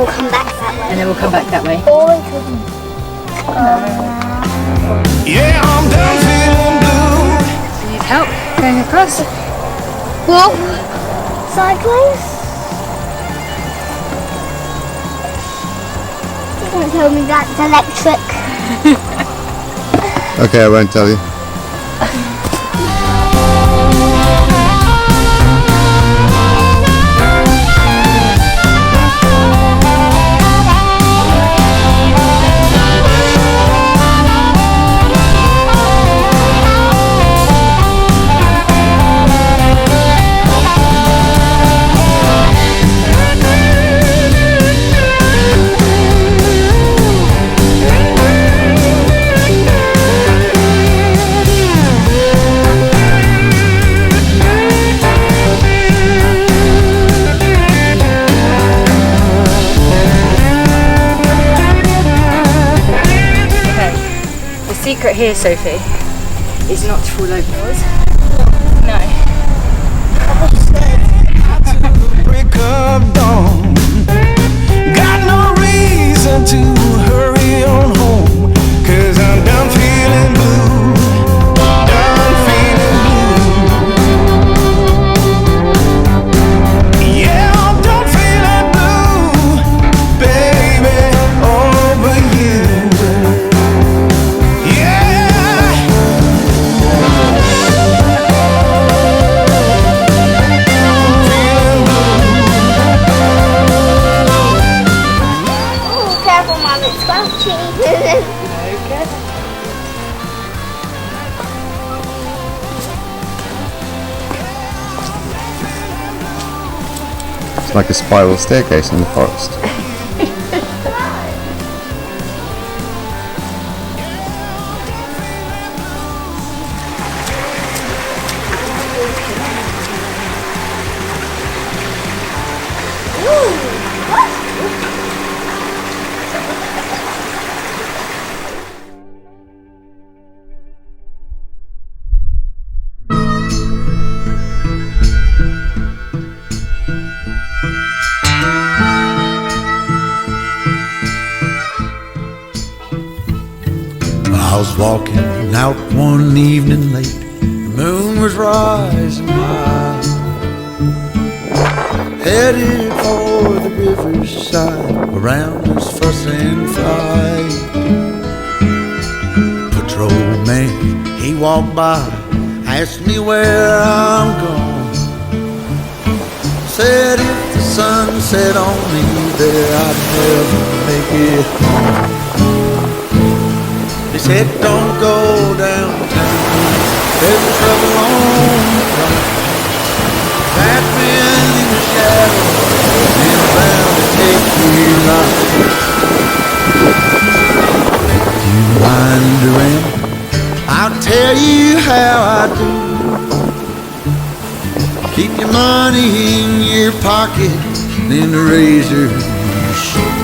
we'll come back that way. And then we'll come back that way. Or we could go Yeah, I'm done feeling blue. Do you need help going across? walk sideways. Don't tell me that's electric. Okay, I won't tell you. The secret here, Sophie, is not to fall over. No. Break up dawn. Got no reason to hurry on home. 'Cause I'm done feeling blue. Done feeling blue. Yeah, I'm done feeling blue. Baby, over you. Careful, Mum, it's squelchy. Okay. It's like a spiral staircase in the forest. I was walking out one evening late. The moon was rising high, headed for the riverside. Around us fuss and fight. Patrolman, he walked by, asked me where I'm going. Said if the sun set on me there, I'd never make it home. He said, don't go downtown, there's trouble on the ground. That man in the shadow is bound to take your life. If you wind around, I'll tell you how I do. Keep your money in your pocket, then the razor in your shoe.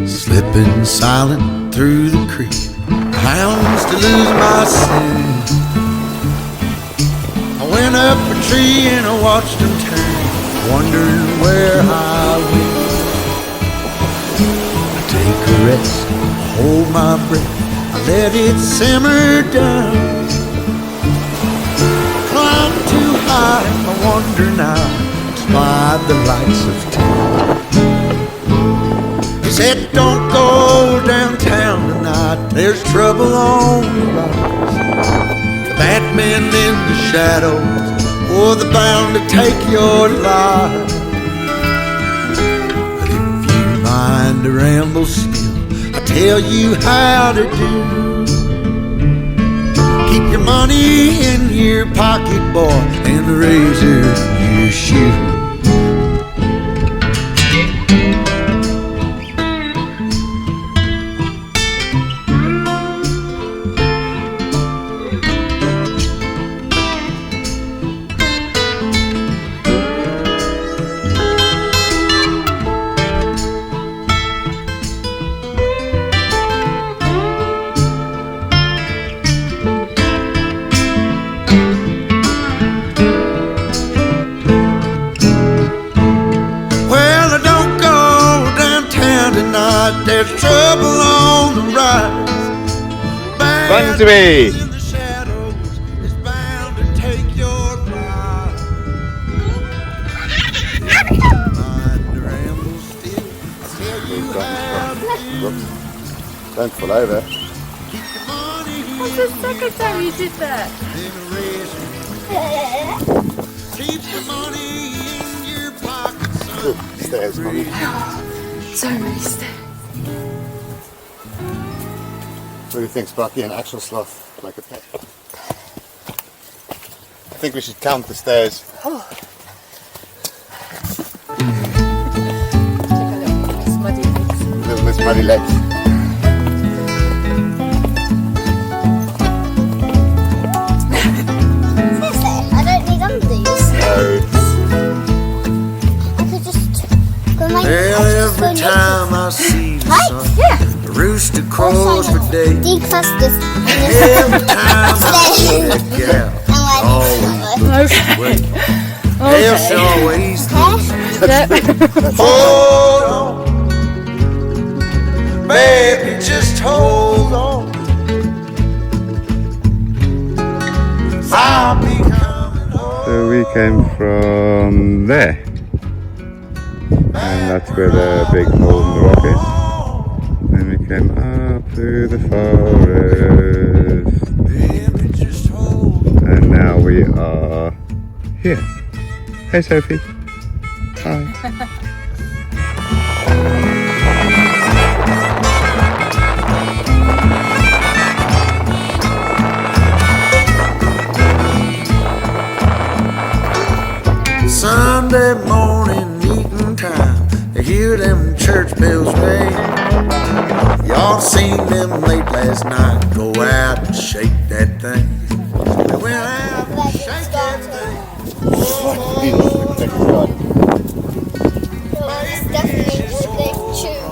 Slipping silent through the creek, hounds to lose my scent. I went up a tree and I watched them turn, wondering where I went. I take a rest, hold my breath, I let it simmer down. Climb too high, I wonder now, despite the lights of town. He said, don't go downtown tonight, there's trouble on the rise. The bad men in the shadows, oh, they're bound to take your life. But if you mind to ramble still, I'll tell you how to do. Keep your money in your pocket, boy, and the razor in your shoe. Sophie! in the shadows is bound to take your life. Mind ramble still, tell you how to Whoops. Don't fall over. keep the money That's the second time you did that. in the rest. Keep the money in your pocket, son. Stairs, Mummy. So many stairs. What do you think, Sparky? An actual sloth, like a pet? I think we should count the stairs. Little Miss Muddy Legs. I don't need undies. No. I could just go make Well, every time I see the Right? sun, Yeah. the rooster crows for day. Declusters. Every time I see that gal, always wait. Hell, she always hold on, baby, just hold on. I'll be coming home. So we came from there. And that's where the big hole in the rock is. Then we came up through the forest. Baby, just hold on. And now we are here. Hey Sophie. Hi. Sunday morning meeting time, I hear them church bells ring. Y'all seen them late last night, go out and shake that thing. They went out and shake that thing. It's definitely big too.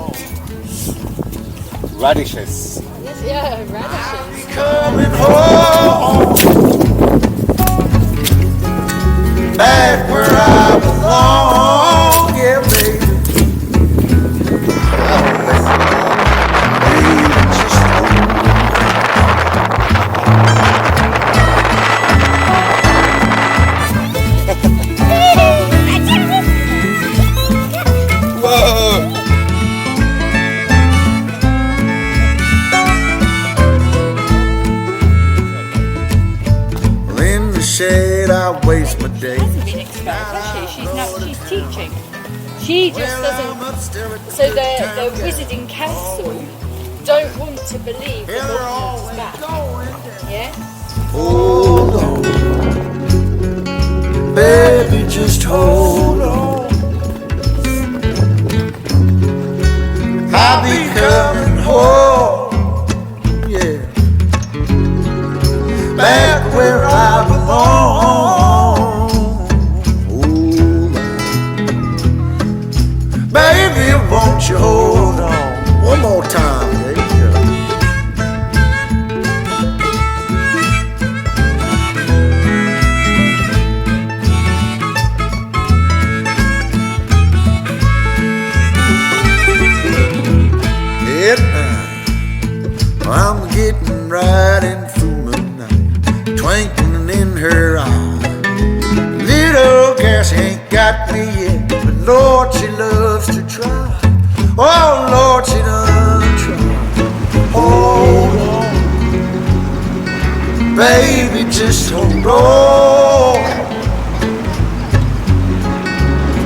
Radishes. Yeah, radishes. Coming home, back where I belong, yeah, baby. Whoa! Well, in the shade, I waste my day. Hasn't been exposed, has she? She's teaching. She just Well, doesn't. I'm upstairs at the So the Wizarding Council don't want to believe the Yeah, they're Malone always is back. going down. Yeah? Hold on, baby, just hold on. I'll be coming home, yeah, back where I belong. Hold on, baby, won't you hold on one more time, yeah. I'm getting right in through the night, twinkling in her eye. Little girl, she ain't got me yet, but Lord, she loves to try. Oh, Lord, she done try. Hold on, baby, just hold on.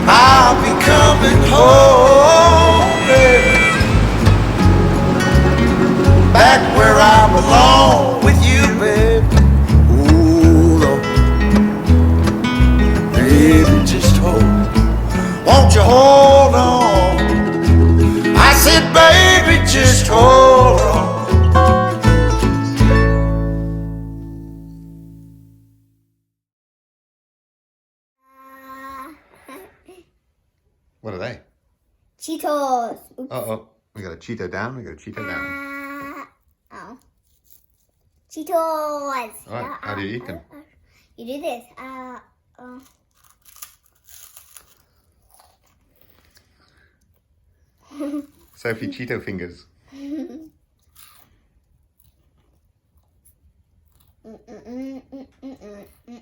I'll be coming home, baby. Back where I belong with you, baby. Hold on, baby, just hold. Won't you hold on? I said, baby, just hold on. What are they? Cheetos. Oops. Uh-oh. We got a Cheeto down, we got a Cheeto down. Oh. Cheetos. Alright, how do you eat them? You do this. Sophie Cheeto fingers. Mm-mm-mm-mm-mm-mm-mm.